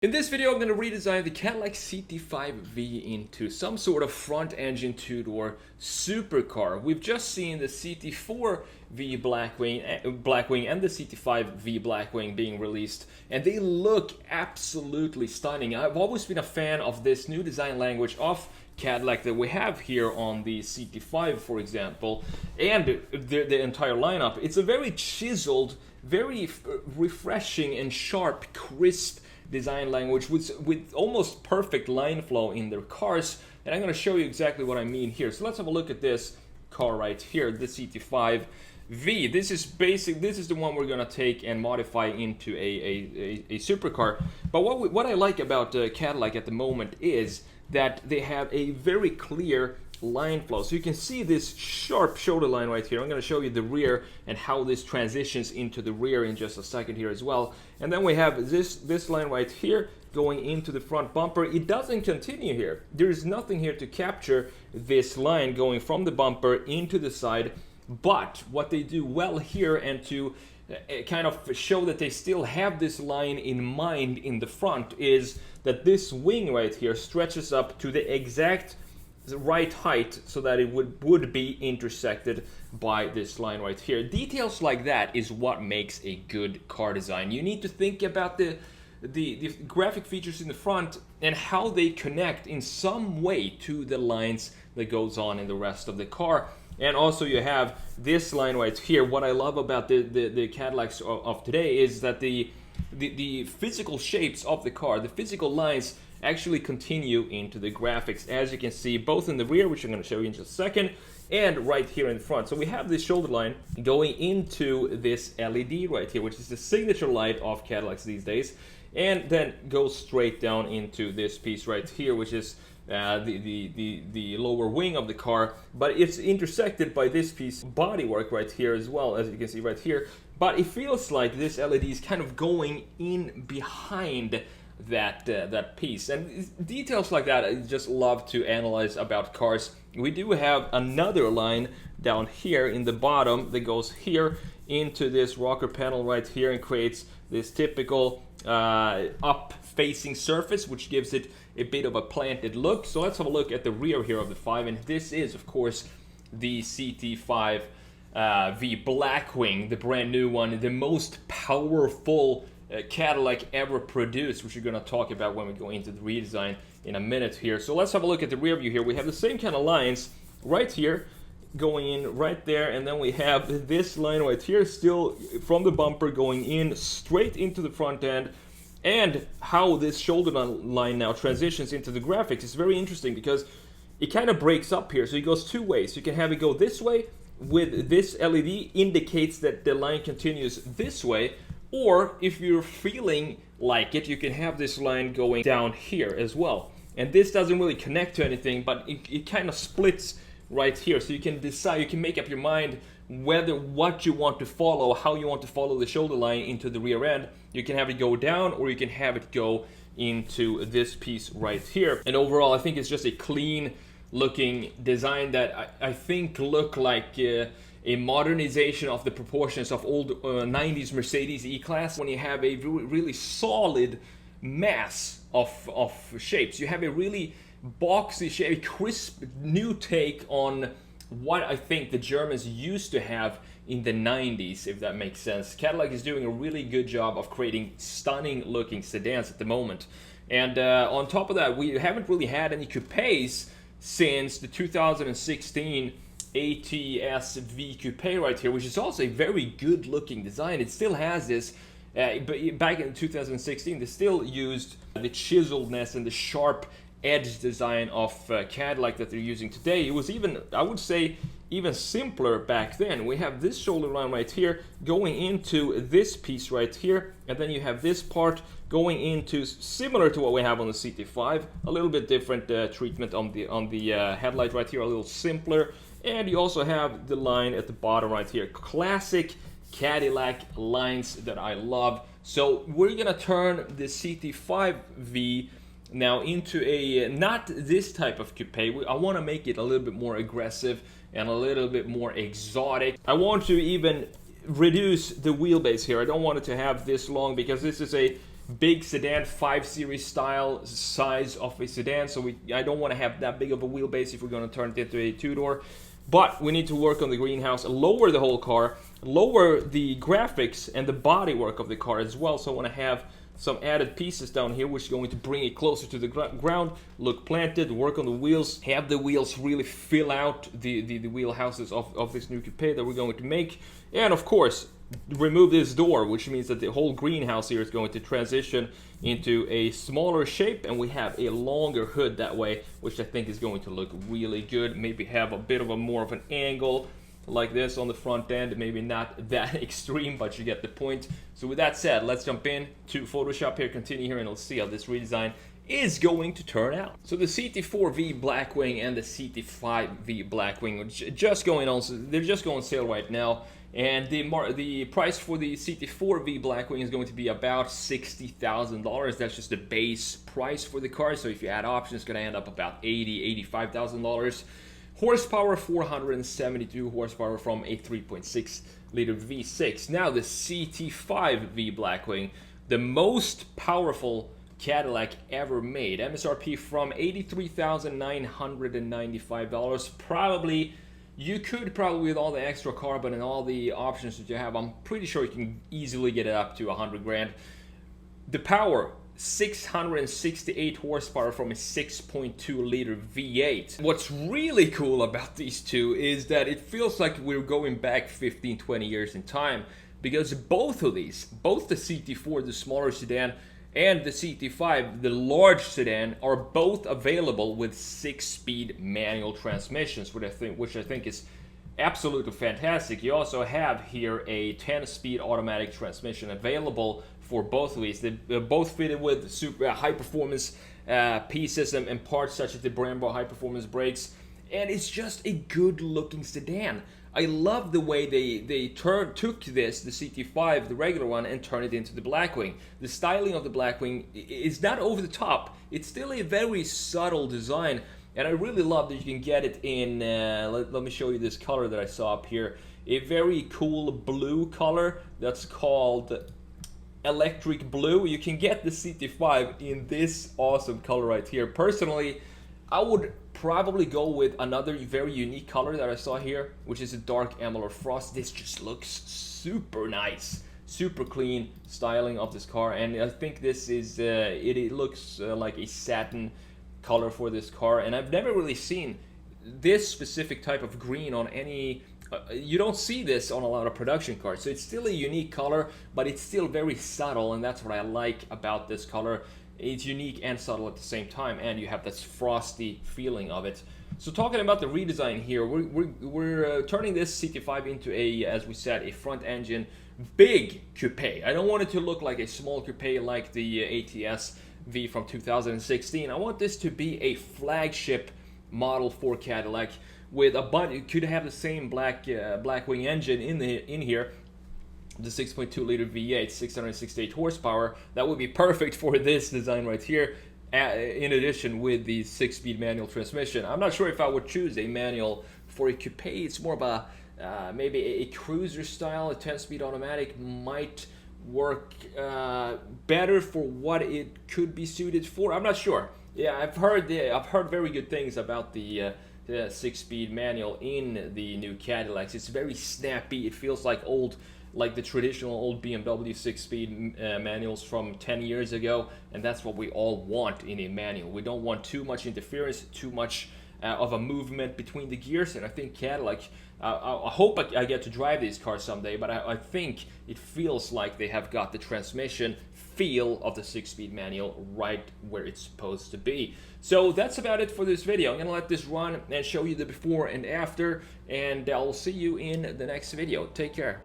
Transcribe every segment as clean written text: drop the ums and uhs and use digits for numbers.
In this video, I'm going to redesign the Cadillac CT5-V into some sort of front-engine two-door supercar. We've just seen the CT4-V Blackwing and the CT5-V Blackwing being released, and they look absolutely stunning. I've always been a fan of this new design language of Cadillac that we have here on the CT5, for example, and the entire lineup. It's a very chiseled, very refreshing and sharp, crisp design language with almost perfect line flow in their cars, and I'm going to show you exactly what I mean here. So let's have a look at this car right here, the CT5-V. This is the one we're going to take and modify into a supercar. But what I like about Cadillac at the moment is that they have a very clear line flow. So you can see this sharp shoulder line right here. I'm going to show you the rear and how this transitions into the rear in just a second here as well. And then we have this line right here going into the front bumper. It doesn't continue here. There is nothing here to capture this line going from the bumper into the side. But what they do well here, and to kind of show that they still have this line in mind in the front, is that this wing right here stretches up to the exact right height so that it would be intersected by this line right here. Details like that is what makes a good car design. You need to think about the graphic features in the front and how they connect in some way to the lines that goes on in the rest of the car. And also you have this line right here. What I love about the Cadillacs of today is that the physical shapes of the car, the physical lines, actually continue into the graphics, as you can see both in the rear, which I'm going to show you in just a second, and right here in the front. So we have this shoulder line going into this LED right here, which is the signature light of Cadillacs these days, and then goes straight down into this piece right here, which is the lower wing of the car, but it's intersected by this piece bodywork right here as well, as you can see right here. But it feels like this LED is kind of going in behind that piece, and details like that I just love to analyze about cars. We do have another line down here in the bottom that goes here into this rocker panel right here and creates this typical up facing surface, which gives it a bit of a planted look. So let's have a look at the rear here of the 5, and this is of course the CT5 V Blackwing, the brand new one, the most powerful Cadillac ever produced, which we're going to talk about when we go into the redesign in a minute here. So let's have a look at the rear view here. We have the same kind of lines right here going in right there, and then we have this line right here still from the bumper going in straight into the front end. And how this shoulder line now transitions into the graphics is very interesting, because it kind of breaks up here. So it goes two ways. You can have it go this way with this LED indicates that the line continues this way, or if you're feeling like it, you can have this line going down here as well. And this doesn't really connect to anything, but it kind of splits right here. So you can decide, you can make up your mind what you want to follow, how you want to follow the shoulder line into the rear end. You can have it go down, or you can have it go into this piece right here. And overall, I think it's just a clean looking design that I think look like a modernization of the proportions of old 90s Mercedes E-Class, when you have a really solid mass of shapes. You have a really boxy shape, a crisp new take on what I think the Germans used to have in the 90s, if that makes sense. Cadillac is doing a really good job of creating stunning looking sedans at the moment. And on top of that, we haven't really had any coupes since the 2016 ATS V Coupe right here, which is also a very good looking design. It still has this, but back in 2016 they still used the chiseledness and the sharp edge design of Cadillac that they're using today. It was even, I would say, even simpler back then. We have this shoulder line right here going into this piece right here, and then you have this part going into, similar to what we have on the CT5, a little bit different treatment on the headlight right here, a little simpler. And you also have the line at the bottom right here. Classic Cadillac lines that I love. So we're gonna turn the CT5-V now into a, not this type of coupe. I want to make it a little bit more aggressive and a little bit more exotic. I want to even reduce the wheelbase here. I don't want it to have this long, because this is a big sedan, 5 Series style size of a sedan, so I don't want to have that big of a wheelbase if we're going to turn it into a two-door. But we need to work on the greenhouse, lower the whole car, lower the graphics and the bodywork of the car as well. So I want to have some added pieces down here, which is going to bring it closer to the ground, look planted, work on the wheels, have the wheels really fill out the wheel houses of this new coupe that we're going to make. And of course, remove this door, which means that the whole greenhouse here is going to transition into a smaller shape, and we have a longer hood that way, which I think is going to look really good. Maybe have a bit of a more of an angle like this on the front end, maybe not that extreme, but you get the point. So with that said, let's jump in to Photoshop here, continue here, and let's see how this redesign is going to turn out. So the CT4-V Blackwing and the CT5-V Blackwing are just going on, so they're just going on sale right now. And the price for the CT4-V Blackwing is going to be about $60,000. That's just the base price for the car. So if you add options, it's going to end up about $85,000. Horsepower, 472 horsepower from a 3.6 liter V6. Now the CT5-V Blackwing, the most powerful Cadillac ever made. MSRP from $83,995. Probably, you could probably, with all the extra carbon and all the options that you have, I'm pretty sure you can easily get it up to 100 grand. The power, 668 horsepower from a 6.2 liter V8. What's really cool about these two is that it feels like we're going back 15-20 years in time, because both of these, both the CT4, the smaller sedan, and the CT5, the large sedan, are both available with 6-speed manual transmissions, which I think is absolutely fantastic. You also have here a 10-speed automatic transmission available for both of these. They're both fitted with super high-performance pieces and parts such as the Brembo high-performance brakes, and it's just a good-looking sedan. I love the way they took this, the CT5, the regular one, and turned it into the Blackwing. The styling of the Blackwing is not over the top. It's still a very subtle design, and I really love that you can get it in, let me show you this color that I saw up here. A very cool blue color that's called electric blue. You can get the CT5 in this awesome color right here. Personally, I would probably go with another very unique color that I saw here, which is a dark emerald frost. This just looks super nice, super clean styling of this car, and I think this is it looks like a satin color for this car, and I've never really seen this specific type of green on any you don't see this on a lot of production cars. So it's still a unique color, but it's still very subtle, and that's what I like about this color. It's unique and subtle at the same time, and you have this frosty feeling of it. So talking about the redesign here, we're turning this CT5 into a, as we said, a front engine big coupe. I don't want it to look like a small coupe like the ATS V from 2016. I want this to be a flagship model for Cadillac with a bunch. It could have the same Blackwing engine in here. The 6.2 liter V8, 668 horsepower. That would be perfect for this design right here, in addition with the 6-speed manual transmission. I'm not sure if I would choose a manual for a coupe. It's more of a maybe a cruiser style. A 10-speed automatic might work better for what it could be suited for. I'm not sure. Yeah, I've heard very good things about the 6-speed manual in the new Cadillacs. It's very snappy. It feels like the traditional old BMW 6-speed manuals from 10 years ago, and that's what we all want in a manual. We don't want too much interference, too much of a movement between the gears, and I think Cadillac, I hope I get to drive these cars someday, but I think it feels like they have got the transmission feel of the 6-speed manual right where it's supposed to be. So that's about it for this video. I'm gonna let this run and show you the before and after, and I'll see you in the next video. Take care.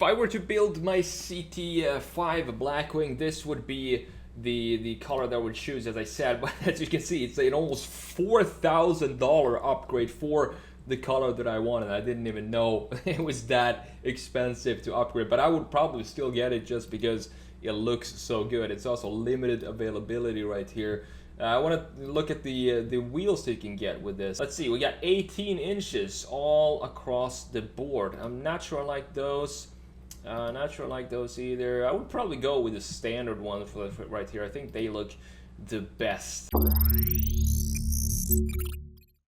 if I were to build my CT5 Blackwing, this would be the color that I would choose, as I said. But as you can see, it's an almost $4,000 upgrade for the color that I wanted. I didn't even know it was that expensive to upgrade, but I would probably still get it just because it looks so good. It's also limited availability right here. I want to look at the wheels that you can get with this. Let's see, we got 18 inches all across the board. I'm not sure I like those. Not sure I like those either. I would probably go with the standard one for right here. I think they look the best.